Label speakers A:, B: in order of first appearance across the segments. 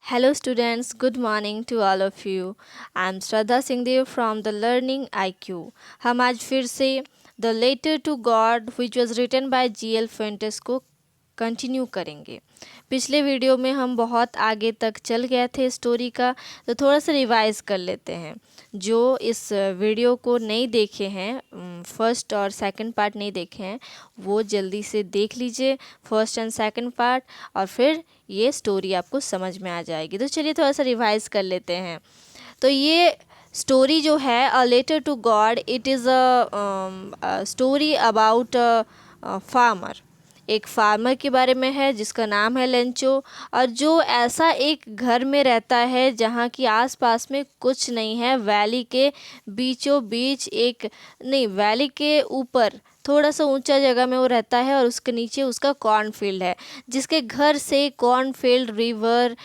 A: Hello, students. Good morning to all of you. I'm Shraddha Singhdev from the Learning IQ. हम आज फिर से the letter to God which was written by GL Fuentes को continue करेंगे। पिछले video में हम बहुत आगे तक चल गए थे स्टोरी का, तो थोड़ा सा रिवाइज कर लेते हैं। जो इस वीडियो को नहीं देखे हैं, फर्स्ट और सेकंड पार्ट नहीं देखे हैं, वो जल्दी से देख लीजिए फर्स्ट एंड सेकंड पार्ट, और फिर ये स्टोरी आपको समझ में आ जाएगी। तो चलिए थोड़ा सा रिवाइज कर लेते हैं। तो ये स्टोरी जो है a letter to God, it is a story about farmer. एक फार्मर के बारे में है जिसका नाम है लेंचो, और जो ऐसा एक घर में रहता है जहाँ की आसपास में कुछ नहीं है। वैली के बीचों बीच एक, नहीं, वैली के ऊपर थोड़ा सा ऊंचा जगह में वो रहता है, और उसके नीचे उसका कॉर्नफील्ड है, जिसके घर से कॉर्नफील्ड, रिवर,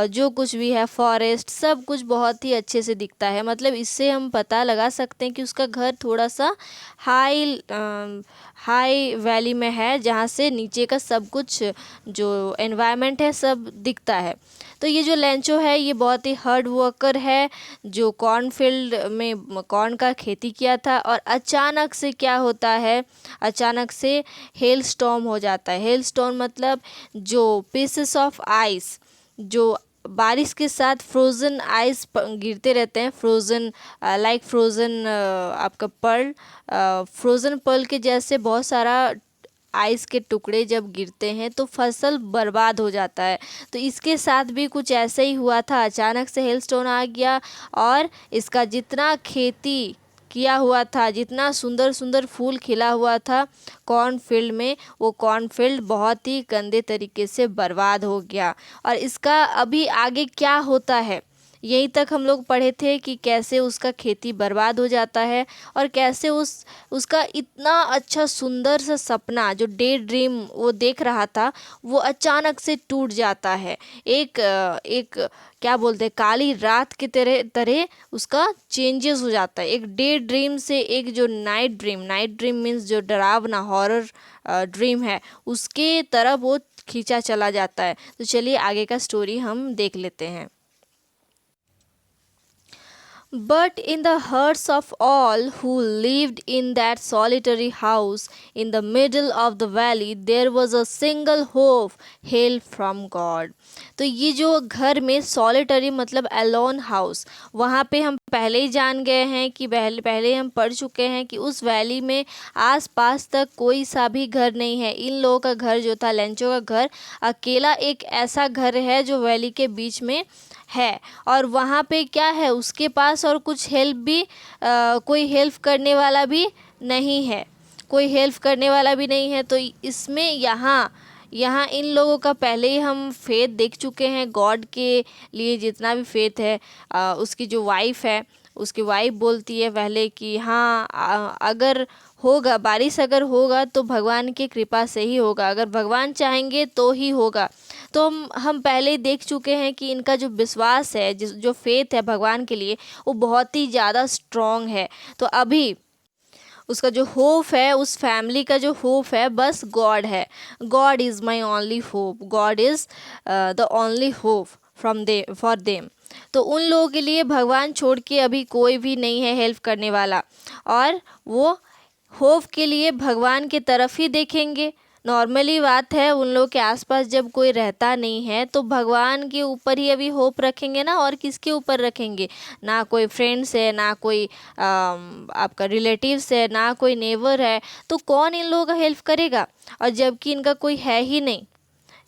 A: जो कुछ भी है, फॉरेस्ट, सब कुछ बहुत ही अच्छे से दिखता है। मतलब इससे हम पता लगा सकते हैं कि उसका घर थोड़ा सा हाई वैली में है, जहाँ से नीचे का सब कुछ जो एनवायरनमेंट है सब दिखता है। तो ये जो लेंचो है ये बहुत ही हार्ड वर्कर है, जो कॉर्नफील्ड में कॉर्न का खेती किया था। और अचानक से क्या होता है, अचानक से हेल स्टॉर्म हो जाता है। हेल स्टॉर्म मतलब जो पीसेस ऑफ आइस, जो बारिश के साथ फ्रोज़न आइस गिरते रहते हैं, फ्रोज़न लाइक फ्रोज़न आपका पर्ल, फ्रोज़न पर्ल के जैसे बहुत सारा आइस के टुकड़े जब गिरते हैं तो फसल बर्बाद हो जाता है। तो इसके साथ भी कुछ ऐसा ही हुआ था। अचानक से हेलस्टोन आ गया, और इसका जितना खेती किया हुआ था, जितना सुंदर सुंदर फूल खिला हुआ था कॉर्नफील्ड में, वो कॉर्नफील्ड बहुत ही गंदे तरीके से बर्बाद हो गया। और इसका अभी आगे क्या होता है, यहीं तक हम लोग पढ़े थे कि कैसे उसका खेती बर्बाद हो जाता है, और कैसे उसका इतना अच्छा सुंदर सा सपना, जो डे ड्रीम वो देख रहा था, वो अचानक से टूट जाता है। एक क्या बोलते हैं, काली रात की तरह तरह उसका चेंजेस हो जाता है। एक डे ड्रीम से एक जो night dream, night dream means जो डरावना हॉरर ड्रीम है, उसके तरफ वो खींचा चला जाता है। तो चलिए आगे का स्टोरी हम देख लेते हैं। But in the hearts of all who lived in that solitary house in the middle of the valley, there was a single hope, hail from God. तो ये जो घर में सॉलिटरी मतलब अलोन हाउस, वहाँ पे हम पहले ही जान गए हैं कि पहले हम पढ़ चुके हैं कि उस वैली में आस पास तक कोई सा भी घर नहीं है। इन लोगों का घर जो था, लेंचो का घर, अकेला एक ऐसा घर है जो वैली के बीच में है। और वहाँ पे क्या है, उसके पास और कुछ हेल्प भी कोई हेल्प करने वाला भी नहीं है, कोई हेल्प करने वाला भी नहीं है। तो इसमें यहाँ यहाँ इन लोगों का पहले ही हम फेथ देख चुके हैं। गॉड के लिए जितना भी फेथ है, उसकी जो वाइफ है, उसकी वाइफ बोलती है पहले कि हाँ, अगर होगा बारिश, अगर होगा तो भगवान की कृपा से ही होगा, अगर भगवान चाहेंगे तो ही होगा। तो हम पहले ही देख चुके हैं कि इनका जो विश्वास है, जो फेथ है भगवान के लिए, वो बहुत ही ज़्यादा स्ट्रॉन्ग है। तो अभी उसका जो होप है, उस फैमिली का जो होप है, बस गॉड है। God is my only hope, God is the only hope from they for them. तो उन लोगों के लिए भगवान छोड़ के अभी कोई भी नहीं है हेल्प करने वाला, और वो होप के लिए भगवान की तरफ ही देखेंगे। नॉर्मली बात है, उन लोगों के आसपास जब कोई रहता नहीं है तो भगवान के ऊपर ही अभी होप रखेंगे ना, और किसके ऊपर रखेंगे। ना कोई फ्रेंड्स है, ना कोई आपका रिलेटिव्स है, ना कोई नेबर है, तो कौन इन लोगों का हेल्प करेगा। और जबकि इनका कोई है ही नहीं।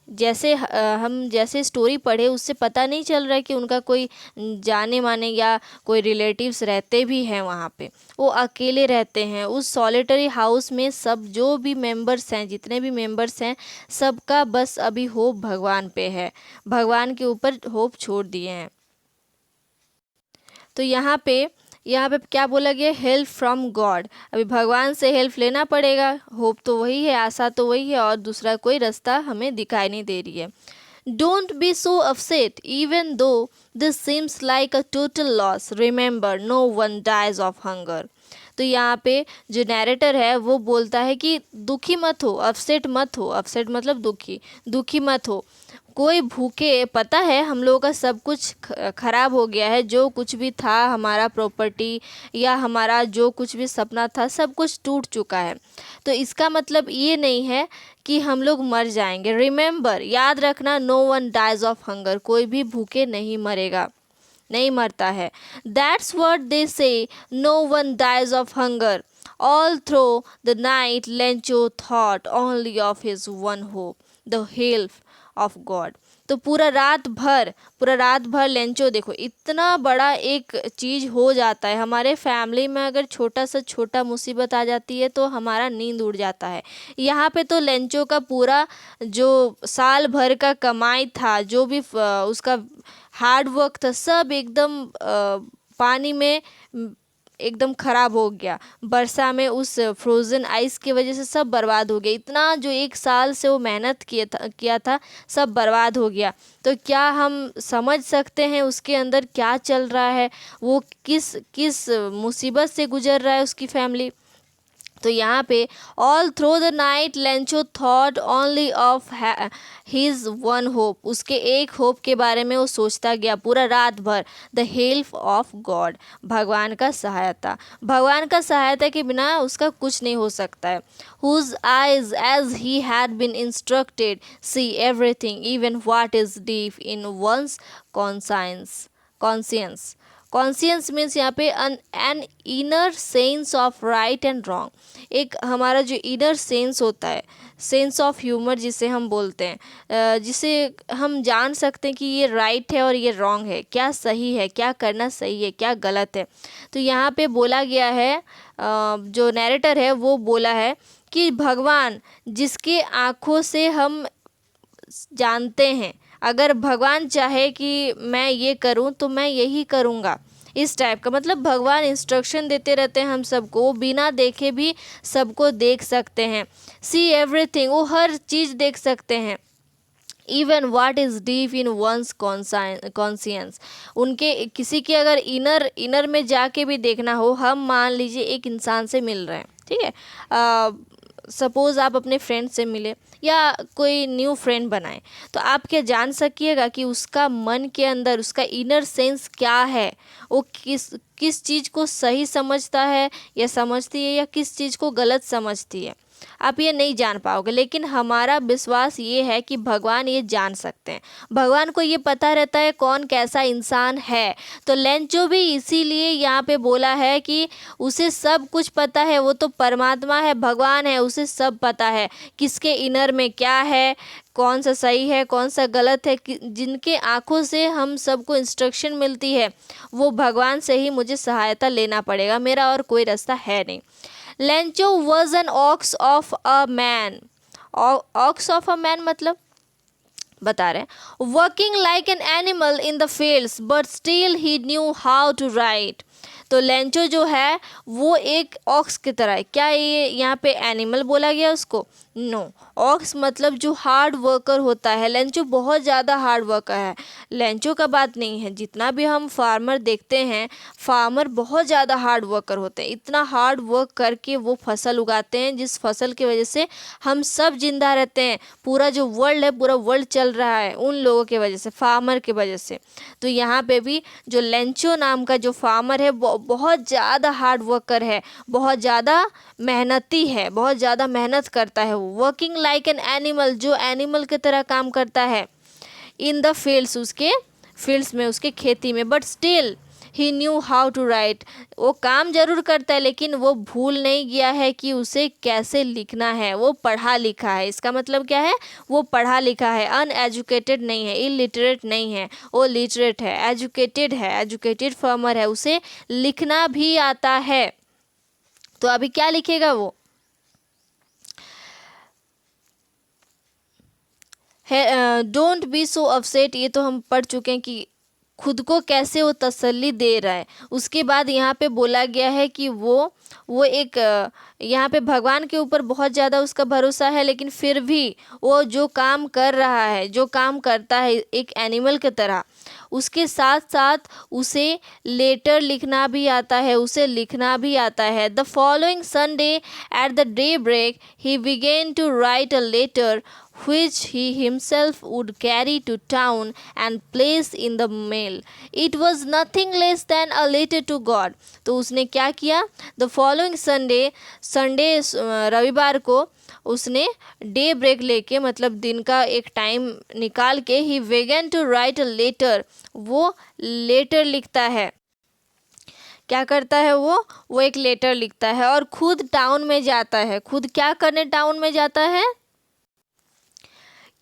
A: जैसे हम जैसे स्टोरी पढ़े उससे पता नहीं चल रहा है कि उनका कोई जाने माने या कोई रिलेटिव्स रहते भी हैं वहाँ पे। वो अकेले रहते हैं उस सॉलिटरी हाउस में। सब जो भी मेंबर्स हैं, जितने भी मेंबर्स हैं, सबका बस अभी होप भगवान पे है, भगवान के ऊपर होप छोड़ दिए हैं। तो यहाँ पे क्या बोला गया, हेल्प फ्रॉम गॉड। अभी भगवान से हेल्प लेना पड़ेगा। होप तो वही है, आशा तो वही है, और दूसरा कोई रास्ता हमें दिखाई नहीं दे रही है। Don't be so upset even though this seems like a total loss, remember no one dies of hunger. तो यहाँ पे जो नैरेटर है वो बोलता है कि दुखी मत हो, अपसेट मत हो, अपसेट मतलब दुखी, दुखी मत हो। कोई भूखे, पता है हम लोगों का सब कुछ खराब हो गया है, जो कुछ भी था हमारा प्रॉपर्टी या हमारा जो कुछ भी सपना था सब कुछ टूट चुका है। तो इसका मतलब ये नहीं है कि हम लोग मर जाएंगे। रिमेंबर, याद रखना, no one dies of hunger, कोई भी भूखे नहीं मरेगा, नहीं मरता है। That's what they say, no one dies of hunger. All through the night Lencho thought only of his one hope, the help of God. तो पूरा रात भर लेंचो, देखो इतना बड़ा एक चीज़ हो जाता है हमारे फैमिली में, अगर छोटा सा छोटा मुसीबत आ जाती है तो हमारा नींद उड़ जाता है। यहाँ पे तो लेंचो का पूरा जो साल भर का कमाई था, जो भी उसका हार्ड वर्क था, सब एकदम पानी में एकदम ख़राब हो गया। वर्षा में उस फ्रोज़न आइस की वजह से सब बर्बाद हो गया। इतना जो एक साल से वो मेहनत किया था सब बर्बाद हो गया। तो क्या हम समझ सकते हैं उसके अंदर क्या चल रहा है, वो किस किस मुसीबत से गुजर रहा है उसकी फैमिली। तो यहाँ पे all through the night Lencho thought only of his one hope, उसके एक होप के बारे में वो सोचता गया पूरा रात भर। द हेल्प ऑफ गॉड, भगवान का सहायता, भगवान का सहायता के बिना उसका कुछ नहीं हो सकता है। Whose eyes as he had been instructed see everything even what is deep in one's conscience. Conscience means यहाँ पे an inner sense of right and wrong, एक हमारा जो इनर सेंस होता है, सेंस ऑफ ह्यूमर जिसे हम बोलते हैं, जिसे हम जान सकते हैं कि ये राइट है और ये रॉन्ग है, क्या सही है, क्या करना सही है, क्या गलत है। तो यहाँ पे बोला गया है, जो नैरेटर है वो बोला है कि भगवान जिसके आँखों से हम जानते हैं, अगर भगवान चाहे कि मैं ये करूं तो मैं यही करूंगा, इस टाइप का मतलब भगवान इंस्ट्रक्शन देते रहते हैं हम सबको, वो बिना देखे भी सबको देख सकते हैं। सी एवरीथिंग, वो हर चीज़ देख सकते हैं। Even what is deep in one's conscience, उनके किसी के अगर इनर में जाके भी देखना हो, हम मान लीजिए एक इंसान से मिल रहे हैं, ठीक है, सपोज़ आप अपने फ्रेंड से मिले या कोई न्यू फ्रेंड बनाए, तो आप क्या जान सकिएगा कि उसका मन के अंदर उसका इनर सेंस क्या है, वो किस चीज़ को सही समझता है या समझती है या किस चीज़ को गलत समझती है, आप ये नहीं जान पाओगे। लेकिन हमारा विश्वास ये है कि भगवान ये जान सकते हैं, भगवान को ये पता रहता है कौन कैसा इंसान है। तो लेंचो भी इसीलिए यहाँ पे बोला है कि उसे सब कुछ पता है, वो तो परमात्मा है, भगवान है, उसे सब पता है किसके इनर में क्या है, कौन सा सही है कौन सा गलत है। जिनके आँखों से हम सबको इंस्ट्रक्शन मिलती है, वो भगवान से ही मुझे सहायता लेना पड़ेगा, मेरा और कोई रास्ता है नहीं। Lencho was an ox of a man, ox of a man मतलब बता रहे हैं, working like an animal in the fields but still he knew how to write. तो लेंचो जो है वो एक ऑक्स की तरह है। क्या ये यहाँ पे एनिमल बोला गया उसको? नो, ऑक्स मतलब जो हार्ड वर्कर होता है, लेंचो बहुत ज़्यादा हार्ड वर्कर है। लेंचो का बात नहीं है, जितना भी हम फार्मर देखते हैं, फार्मर बहुत ज़्यादा हार्ड वर्कर होते हैं, इतना हार्ड वर्क करके वो फसल उगाते हैं जिस फसल की वजह से हम सब जिंदा रहते हैं, पूरा जो वर्ल्ड है पूरा वर्ल्ड चल रहा है उन लोगों की वजह से, फार्मर की वजह से। तो यहाँ पे भी जो लेंचो नाम का जो फार्मर है बहुत ज़्यादा हार्ड वर्कर है, बहुत ज़्यादा मेहनती है, बहुत ज़्यादा मेहनत करता है वो। वर्किंग लाइक एन एनिमल, जो एनिमल की तरह काम करता है इन द फील्ड्स, उसके फील्ड्स में, उसके खेती में। But still he knew how to write, वो काम जरूर करता है लेकिन वो भूल नहीं गया है कि उसे कैसे लिखना है। वो पढ़ा लिखा है, इसका मतलब क्या है, वो पढ़ा लिखा है, अनएजुकेटेड नहीं है, इलिटरेट नहीं है, वो लिटरेट है, एजुकेटेड है, एजुकेटेड फार्मर है, उसे लिखना भी आता है। तो अभी क्या लिखेगा वो? डोंट बी सो अपसेट, ये तो हम पढ़ चुके हैं कि खुद को कैसे वो तसल्ली दे रहा है। उसके बाद यहाँ पे बोला गया है कि वो एक यहाँ पे भगवान के ऊपर बहुत ज़्यादा उसका भरोसा है, लेकिन फिर भी वो जो काम कर रहा है, जो काम करता है एक एनिमल की तरह, उसके साथ साथ उसे लेटर लिखना भी आता है, उसे लिखना भी आता है। The following Sunday at the daybreak he began to write a letter which he himself would carry to town and place in the mail. It was nothing less than a letter to God. तो उसने क्या किया? The following Sunday रविवार को उसने day break लेके, मतलब दिन का एक टाइम निकाल के, ही began to write a letter, वो लेटर लिखता है। क्या करता है वो एक लेटर लिखता है और खुद टाउन में जाता है। खुद क्या करने टाउन में जाता है?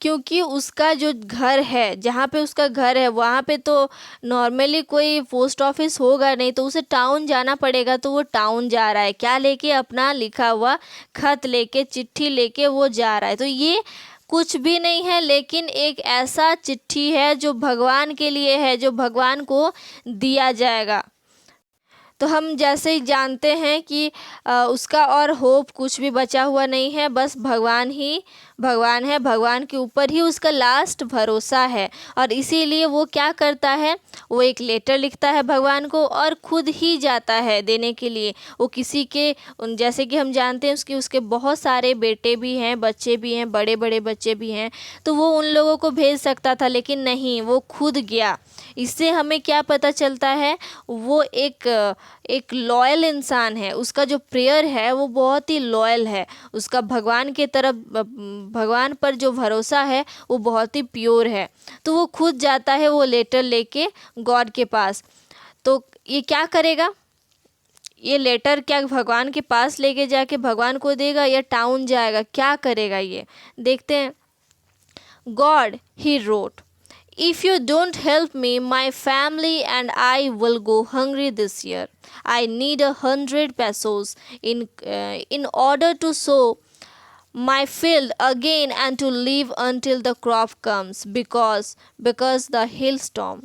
A: क्योंकि उसका जो घर है, जहाँ पे उसका घर है, वहाँ पे तो नॉर्मली कोई पोस्ट ऑफिस होगा नहीं, तो उसे टाउन जाना पड़ेगा। तो वो टाउन जा रहा है, क्या लेके? अपना लिखा हुआ खत लेके, चिट्ठी लेके वो जा रहा है। तो ये कुछ भी नहीं है, लेकिन एक ऐसा चिट्ठी है जो भगवान के लिए है, जो भगवान को दिया जाएगा। तो हम जैसे ही जानते हैं कि उसका और होप कुछ भी बचा हुआ नहीं है, बस भगवान ही भगवान है, भगवान के ऊपर ही उसका लास्ट भरोसा है। और इसीलिए वो क्या करता है? वो एक लेटर लिखता है भगवान को और खुद ही जाता है देने के लिए। वो किसी के, जैसे कि हम जानते हैं उसके बहुत सारे बेटे भी हैं, बच्चे भी हैं, बड़े बड़े बच्चे भी हैं, तो वो उन लोगों को भेज सकता था, लेकिन नहीं, वो खुद गया। इससे हमें क्या पता चलता है? वो एक लॉयल इंसान है। उसका जो प्रेयर है वो बहुत ही लॉयल है। उसका भगवान के तरफ, भगवान पर जो भरोसा है वो बहुत ही प्योर है। तो वो खुद जाता है वो लेटर लेके गॉड के पास। तो ये क्या करेगा? ये लेटर क्या भगवान के पास लेके जाके भगवान को देगा या टाउन जाएगा? क्या करेगा ये देखते हैं। God he wrote, if you don't help me, my family and I will go hungry this year. I need 100 pesos in order to sow my field again and to live until the crop comes because the hailstorm.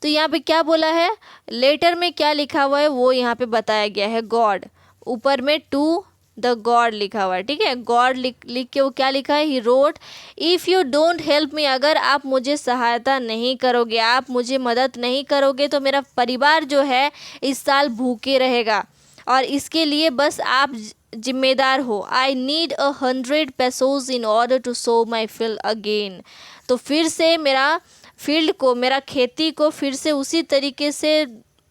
A: तो यहाँ पे क्या बोला है? Letter में क्या लिखा हुआ है वो यहाँ पे बताया गया है। गॉड, ऊपर में टू द गॉड लिखा हुआ है, ठीक है। गॉड लिख के वो क्या लिखा है? He wrote, if you don't help me, अगर आप मुझे सहायता नहीं करोगे, आप मुझे मदद नहीं करोगे, तो मेरा परिवार जो है इस साल भूखे रहेगा और इसके लिए बस आप जिम्मेदार हो। I need 100 pesos in order to sow my field again. तो फिर से मेरा फील्ड को, मेरा खेती को फिर से उसी तरीके से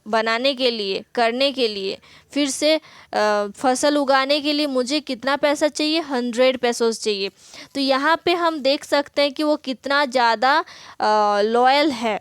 A: बनाने के लिए, करने के लिए, फिर से फसल उगाने के लिए मुझे कितना पैसा चाहिए? 100 pesos चाहिए। तो यहाँ पे हम देख सकते हैं कि वो कितना ज़्यादा लॉयल है,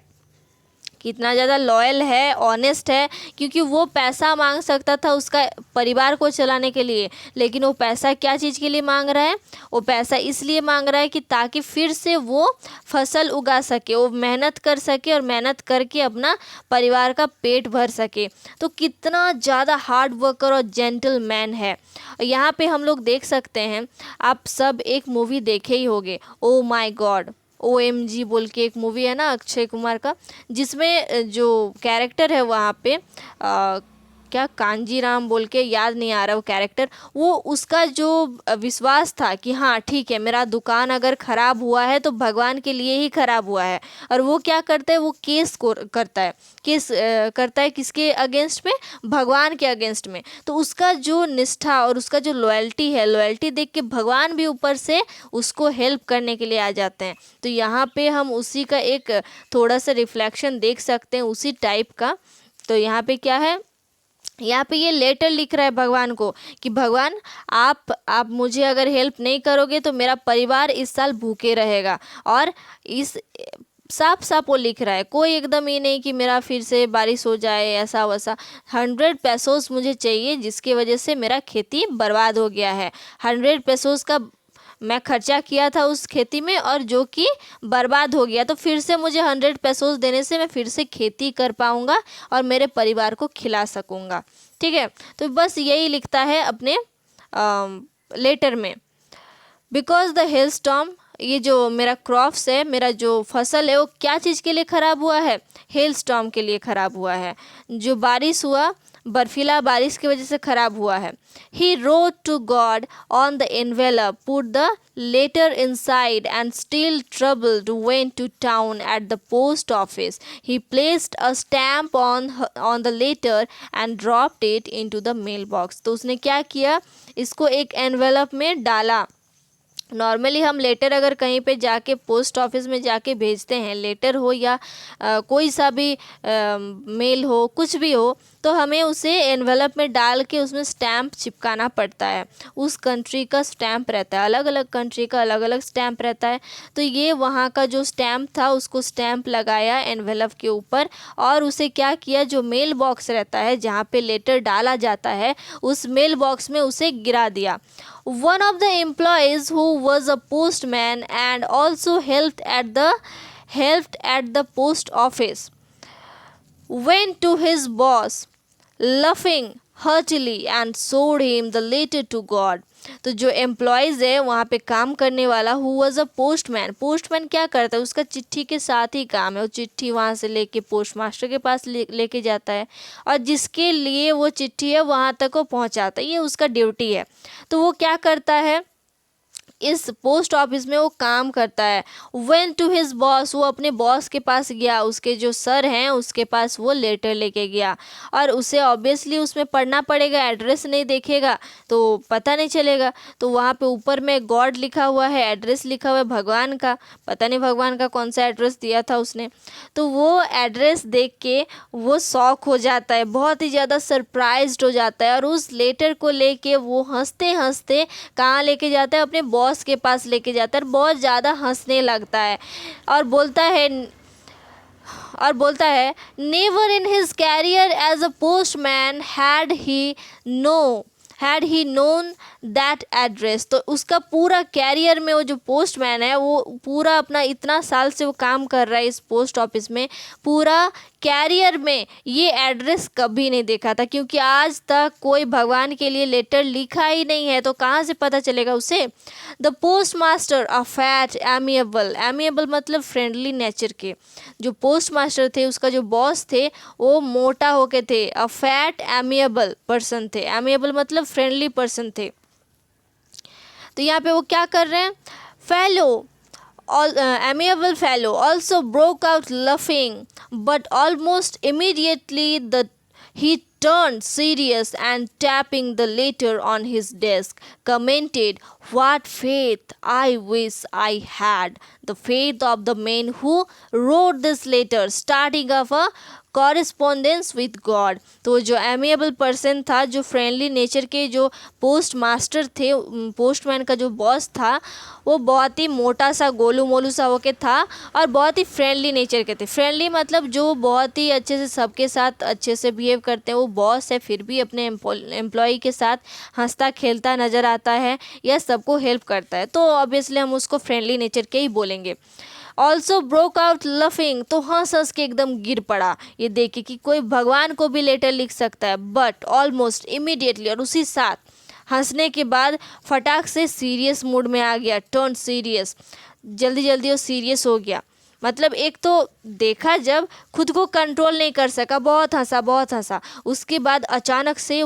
A: कितना ज़्यादा लॉयल है, ऑनेस्ट है, क्योंकि वो पैसा मांग सकता था उसका परिवार को चलाने के लिए, लेकिन वो पैसा क्या चीज़ के लिए मांग रहा है? वो पैसा इसलिए मांग रहा है कि ताकि फिर से वो फसल उगा सके, वो मेहनत कर सके और मेहनत करके अपना परिवार का पेट भर सके। तो कितना ज़्यादा हार्ड वर्कर और जेंटलमैन है। यहाँ पे हम लोग देख सकते हैं, आप सब एक मूवी देखे ही होंगे, ओ माई गॉड, OMG बोल के एक मूवी है ना अक्षय कुमार का, जिसमें जो कैरेक्टर है वहाँ पे क्या कांजीराम बोल के, याद नहीं आ रहा वो कैरेक्टर, वो उसका जो विश्वास था कि हाँ ठीक है, मेरा दुकान अगर ख़राब हुआ है तो भगवान के लिए ही ख़राब हुआ है। और वो क्या करता है? वो केस करता है, केस करता है किसके अगेंस्ट में? भगवान के अगेंस्ट में। तो उसका जो निष्ठा और उसका जो लॉयल्टी है, लॉयल्टी देख के भगवान भी ऊपर से उसको हेल्प करने के लिए आ जाते हैं। तो यहाँ पे हम उसी का एक थोड़ा सा रिफ्लेक्शन देख सकते हैं, उसी टाइप का। तो यहाँ पे क्या है? यहाँ पे ये लेटर लिख रहा है भगवान को कि भगवान आप मुझे अगर हेल्प नहीं करोगे तो मेरा परिवार इस साल भूखे रहेगा। और इस साफ साफ वो लिख रहा है, कोई एकदम ये नहीं कि मेरा फिर से बारिश हो जाए ऐसा वैसा। 100 pesos मुझे चाहिए, जिसकी वजह से मेरा खेती बर्बाद हो गया है। 100 pesos का मैं खर्चा किया था उस खेती में और जो कि बर्बाद हो गया, तो फिर से मुझे 100 pesos देने से मैं फिर से खेती कर पाऊँगा और मेरे परिवार को खिला सकूँगा, ठीक है। तो बस यही लिखता है अपने लेटर में। बिकॉज द हेल स्टॉर्म, ये जो मेरा क्रॉप्स है, मेरा जो फसल है, वो क्या चीज़ के लिए ख़राब हुआ है? हेल स्टॉर्म के लिए ख़राब हुआ है। जो बारिश हुआ, बर्फीला बारिश की वजह से ख़राब हुआ है। He wrote to God on the envelope, put the letter inside, and still troubled went to town at the post office. He placed a stamp on the letter and dropped it into the mailbox. तो उसने क्या किया? इसको एक envelope में डाला। Normally हम letter अगर कहीं पे जाके पोस्ट ऑफिस में जाके भेजते हैं, लेटर हो या कोई सा भी मेल हो, कुछ भी हो, तो हमें उसे एनवेलप में डाल के उसमें स्टैम्प चिपकाना पड़ता है। उस कंट्री का स्टैम्प रहता है, अलग अलग कंट्री का अलग अलग स्टैम्प रहता है। तो ये वहाँ का जो स्टैम्प था, उसको स्टैम्प लगाया एनवेलप के ऊपर, और उसे क्या किया, जो मेल बॉक्स रहता है जहाँ पे लेटर डाला जाता है, उस मेल बॉक्स में उसे गिरा दिया। One of the employees, who was a postman and also helped at the post office, went to his boss, laughing heartily, and showed him the letter to God. तो जो एम्प्लॉयज़ है वहाँ पे काम करने वाला, who was a postman, postman क्या करता है, उसका चिट्ठी के साथ ही काम है, वो चिट्ठी वहाँ से लेके पोस्ट मास्टर के पास लेके जाता है, और जिसके लिए वो चिट्ठी है वहाँ तक वो पहुँचाता है, ये उसका ड्यूटी है। तो वो क्या करता है, इस पोस्ट ऑफिस में वो काम करता है। वेन टू हिज बॉस, वो अपने बॉस के पास गया, उसके जो सर हैं उसके पास वो लेटर लेके गया, और उसे ऑब्वियसली उसमें पढ़ना पड़ेगा, एड्रेस नहीं देखेगा तो पता नहीं चलेगा। तो वहाँ पे ऊपर में गॉड लिखा हुआ है, एड्रेस लिखा हुआ है भगवान का, पता नहीं भगवान का कौन सा एड्रेस दिया था उसने। तो वो एड्रेस देख के वो शॉक हो जाता है, बहुत ही ज़्यादा सरप्राइज्ड हो जाता है, और उस लेटर को लेके वो हंसते हंसते कहाँ लेके जाता है, अपने बॉस के पास लेके जाता है, बहुत ज़्यादा हंसने लगता है, और बोलता है never in his career as a postman had he known that address. तो उसका पूरा कैरियर में, वो जो पोस्टमैन है, वो पूरा अपना इतना साल से वो काम कर रहा है इस पोस्ट ऑफिस में, पूरा कैरियर में ये एड्रेस कभी नहीं देखा था, क्योंकि आज तक कोई भगवान के लिए लेटर लिखा ही नहीं है, तो कहाँ से पता चलेगा उसे। The post master a fat amiable मतलब फ्रेंडली नेचर के, जो पोस्ट मास्टर थे, उसका जो बॉस थे, वो मोटा होके थे, अ फैट एमिएबल पर्सन थे, एमिएबल मतलब फ्रेंडली पर्सन थे। तो यहाँ पे वो क्या कर रहे हैं, amiable fellow also broke out laughing, but almost immediately he turned serious and tapping the letter on his desk commented, "What faith I wish I had, the faith of the man who wrote this letter, starting off a correspondence with God. तो जो amiable person था, जो friendly nature के जो post master थे, postman का जो boss था, वो बहुत ही मोटा सा गोलू मोलू सा होके था, और बहुत ही फ्रेंडली नेचर के थे। फ्रेंडली मतलब जो बहुत ही अच्छे से सबके साथ अच्छे से बिहेव करते हैं। वो बॉस है, फिर भी अपने एम्प्लॉय के साथ हंसता खेलता नज़र आता है, या सबको हेल्प करता है, तो ऑब्वियसली हम उसको फ्रेंडली नेचर के ही बोलेंगे। ऑल्सो ब्रोक आउट लफिंग, तो हंस हंस के एकदम गिर पड़ा, ये देखे कि कोई भगवान को भी लेटर लिख सकता है। बट ऑलमोस्ट इमीडिएटली, और उसी साथ हंसने के बाद फटाक से सीरियस मूड में आ गया, टर्न सीरियस, जल्दी जल्दी वो सीरियस हो गया। मतलब एक तो देखा जब खुद को कंट्रोल नहीं कर सका, बहुत हंसा, उसके बाद अचानक से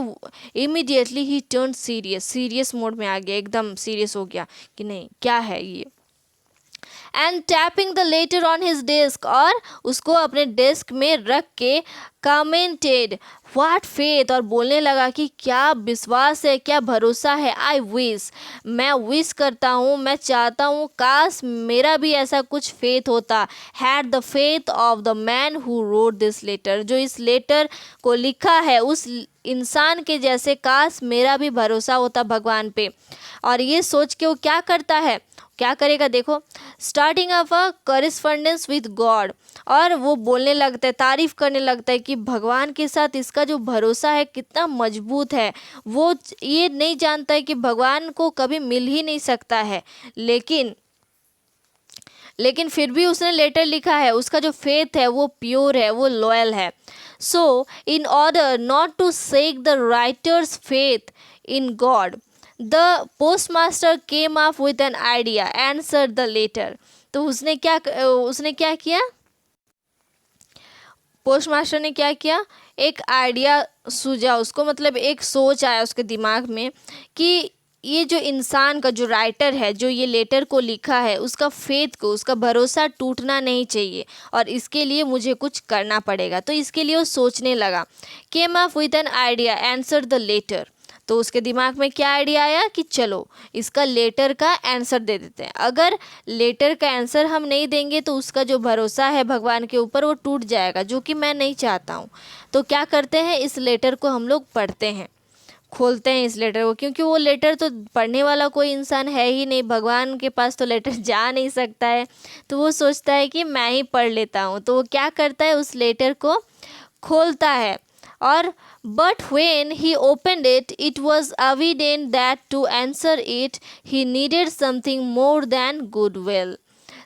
A: इमीडिएटली ही टर्न सीरियस मोड में आ गया, एकदम सीरियस हो गया कि नहीं क्या है ये। And tapping the later on his desk, और उसको अपने डेस्क में रख के कमेंटेड, व्हाट फेथ, और बोलने लगा कि क्या विश्वास है, क्या भरोसा है। आई विश, मैं विश करता हूँ, मैं चाहता हूँ काश मेरा भी ऐसा कुछ फेथ होता। Had the faith of the man who wrote this letter, जो इस लेटर को लिखा है उस इंसान के जैसे काश मेरा भी भरोसा होता भगवान पे। और ये सोच के वो क्या करता है, क्या करेगा देखो, starting of a correspondence with God, और वो बोलने लगता है, तारीफ करने लगता है कि भगवान के साथ इसका जो भरोसा है कितना मजबूत है। वो ये नहीं जानता है कि भगवान को कभी मिल ही नहीं सकता है, लेकिन फिर भी उसने लेटर लिखा है, उसका जो फेथ है वो प्योर है, वो लॉयल है। So in order not to shake the writer's faith in God, the postmaster came up with an idea, answer the letter. तो उसने क्या किया, पोस्टमास्टर ने क्या किया, एक आइडिया सूझा उसको, मतलब एक सोच आया उसके दिमाग में कि ये जो इंसान का, जो राइटर है, जो ये लेटर को लिखा है, उसका फेथ को, उसका भरोसा टूटना नहीं चाहिए और इसके लिए मुझे कुछ करना पड़ेगा। तो इसके लिए वो सोचने लगा। Came up with an idea, answer the letter. तो उसके दिमाग में क्या आइडिया आया कि चलो इसका लेटर का आंसर दे देते हैं। अगर लेटर का आंसर हम नहीं देंगे तो उसका जो भरोसा है भगवान के ऊपर वो टूट जाएगा, जो कि मैं नहीं चाहता हूँ। तो क्या करते हैं, इस लेटर को हम लोग पढ़ते हैं, खोलते हैं इस लेटर को, क्योंकि वो लेटर तो पढ़ने वाला कोई इंसान है ही नहीं, भगवान के पास तो लेटर जा नहीं सकता है। तो वो सोचता है कि मैं ही पढ़ लेता हूँ। तो वो क्या करता है, उस लेटर को खोलता है और but when he opened it, it was evident that to answer it he needed something more than goodwill।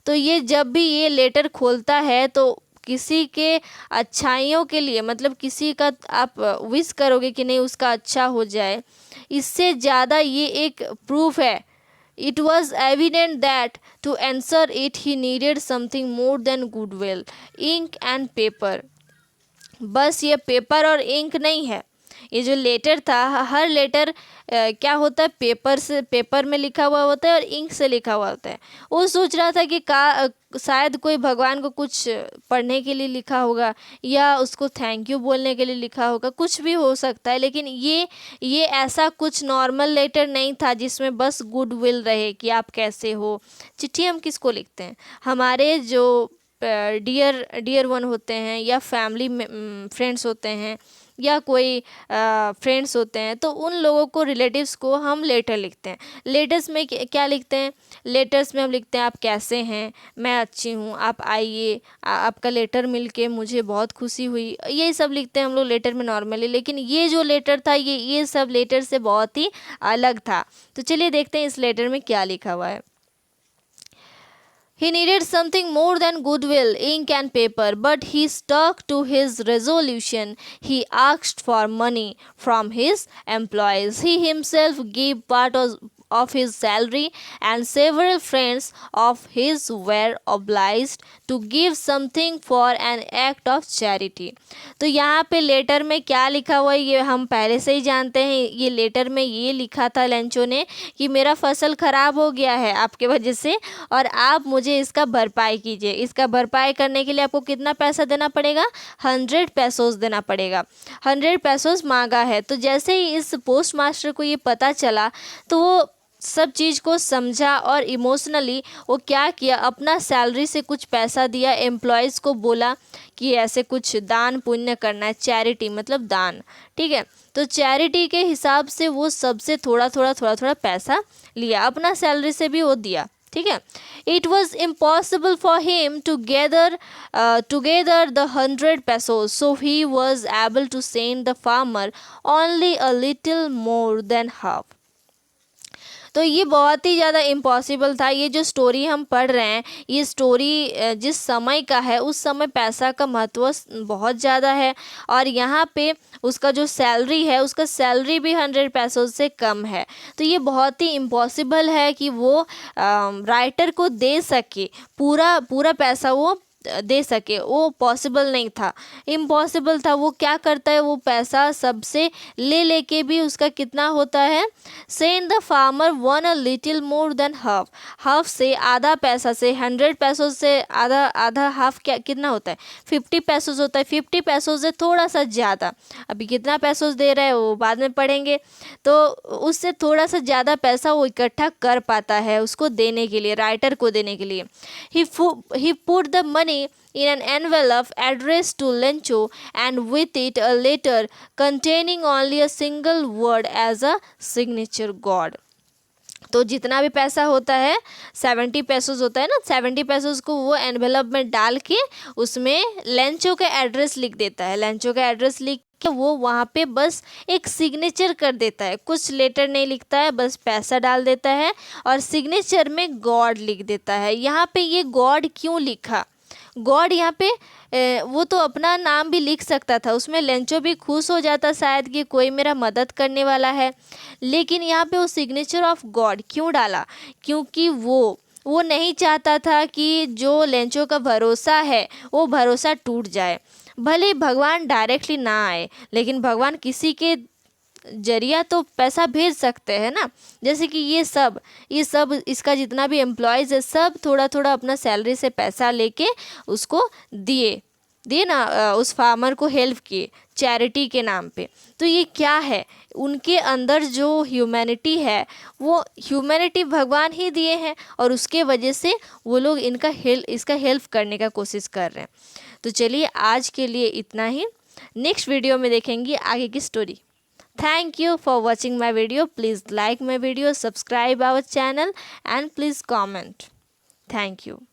A: तो ये जब भी ये लेटर खोलता है तो किसी के अच्छाइयों के लिए, मतलब किसी का आप विश करोगे कि नहीं उसका अच्छा हो जाए, इससे ज़्यादा ये एक प्रूफ है। It was evident that to answer it he needed something more than goodwill, ink and paper। बस ये पेपर और इंक नहीं है, ये जो लेटर था, हर लेटर क्या होता है, पेपर में लिखा हुआ होता है और इंक से लिखा हुआ होता है। वो सोच रहा था कि शायद कोई भगवान को कुछ पढ़ने के लिए लिखा होगा या उसको थैंक यू बोलने के लिए लिखा होगा, कुछ भी हो सकता है। लेकिन ये ऐसा कुछ नॉर्मल लेटर नहीं था जिसमें बस गुड विल रहे कि आप कैसे हो। चिट्ठी हम किसको लिखते हैं, हमारे जो डियर वन होते हैं या फैमिली फ्रेंड्स होते हैं या कोई फ्रेंड्स होते हैं, तो उन लोगों को, रिलेटिव्स को हम लेटर लिखते हैं। लेटर्स में क्या लिखते हैं, लेटर्स में हम लिखते हैं आप कैसे हैं, मैं अच्छी हूँ, आप आइए, आपका लेटर मिलके मुझे बहुत खुशी हुई, ये सब लिखते हैं हम लोग लेटर में नॉर्मली। लेकिन ये जो लेटर था, ये सब लेटर से बहुत ही अलग था। तो चलिए देखते हैं इस लेटर में क्या लिखा हुआ है। He needed something more than goodwill, ink and paper, but he stuck to his resolution. He asked for money from his employees. He himself gave part of his salary, and several friends of his were obliged to give something for an act of charity। तो यहाँ पे letter में क्या लिखा हुआ है ये हम पहले से ही जानते हैं। ये लेटर में ये लिखा था लेंचो ने कि मेरा फसल ख़राब हो गया है आपके वजह से और आप मुझे इसका भरपाई कीजिए। इसका भरपाई करने के लिए आपको कितना पैसा देना पड़ेगा, 100 पैसोस देना पड़ेगा। 100 पैसोस मांगा है। तो जैसे ही इस पोस्ट मास्टर को ये पता चला तो वो सब चीज़ को समझा और इमोशनली वो क्या किया, अपना सैलरी से कुछ पैसा दिया, एम्प्लॉयज़ को बोला कि ऐसे कुछ दान पुण्य करना है, चैरिटी मतलब दान, ठीक है। तो चैरिटी के हिसाब से वो सबसे थोड़ा थोड़ा पैसा लिया, अपना सैलरी से भी वो दिया, ठीक है। It was impossible for him to together the 100 pesos, so he was able to send the farmer only a little more than half. तो ये बहुत ही ज़्यादा इम्पॉसिबल था। ये जो स्टोरी हम पढ़ रहे हैं, ये स्टोरी जिस समय का है उस समय पैसा का महत्व बहुत ज़्यादा है और यहाँ पे उसका जो सैलरी है उसका सैलरी भी 100 पैसों से कम है। तो ये बहुत ही इम्पॉसिबल है कि वो राइटर को दे सके, पूरा पैसा वो दे सके, वो पॉसिबल नहीं था, इम्पॉसिबल था। वो क्या करता है, वो पैसा सबसे ले के भी उसका कितना होता है, send the farmer one a little more than half, half से आधा पैसा से 100 पैसों से आधा हाफ क्या कितना होता है, 50 पैसों होता है, 50 पैसों से थोड़ा सा ज़्यादा, अभी कितना पैसों दे रहा है वो बाद में पढ़ेंगे। तो उससे थोड़ा सा ज़्यादा पैसा वो इकट्ठा कर पाता है उसको देने के लिए, राइटर को देने के लिए। He put the money in an envelope addressed to Lencho and with it a letter containing only a single word as a signature God। तो जितना भी पैसा होता है 70 पैसोस होता है ना, 70 पैसोस को वो एनवेलप में डाल के उसमें लेंचो का एड्रेस लिख देता है। लेंचो का एड्रेस लिख के वो वहाँ पे बस एक सिग्नेचर कर देता है, कुछ लेटर नहीं लिखता है, बस पैसा डाल देता है और सिग्नेचर में गॉड लिख देता है। यहाँ पे ये गॉड क्यों लिखा, गॉड यहाँ पे वो तो अपना नाम भी लिख सकता था, उसमें लेंचो भी खुश हो जाता शायद कि कोई मेरा मदद करने वाला है। लेकिन यहाँ पे वो सिग्नेचर ऑफ गॉड क्यों डाला? क्योंकि वो नहीं चाहता था कि जो लेंचो का भरोसा है वो भरोसा टूट जाए। भले भगवान डायरेक्टली ना आए, लेकिन भगवान किसी के जरिया तो पैसा भेज सकते हैं ना। जैसे कि ये सब इसका जितना भी एम्प्लॉयज़ है, सब थोड़ा थोड़ा अपना सैलरी से पैसा लेके उसको दिए दिए ना, उस फार्मर को हेल्प किए चैरिटी के नाम पे। तो ये क्या है? उनके अंदर जो ह्यूमैनिटी है, वो ह्यूमैनिटी भगवान ही दिए हैं, और उसके वजह से वो लोग इसका हेल्प करने का कोशिश कर रहे हैं। तो चलिए आज के लिए इतना ही, नेक्स्ट वीडियो में देखेंगे आगे की story. Thank you for watching my video. Please like my video, subscribe our channel, and please comment. Thank you.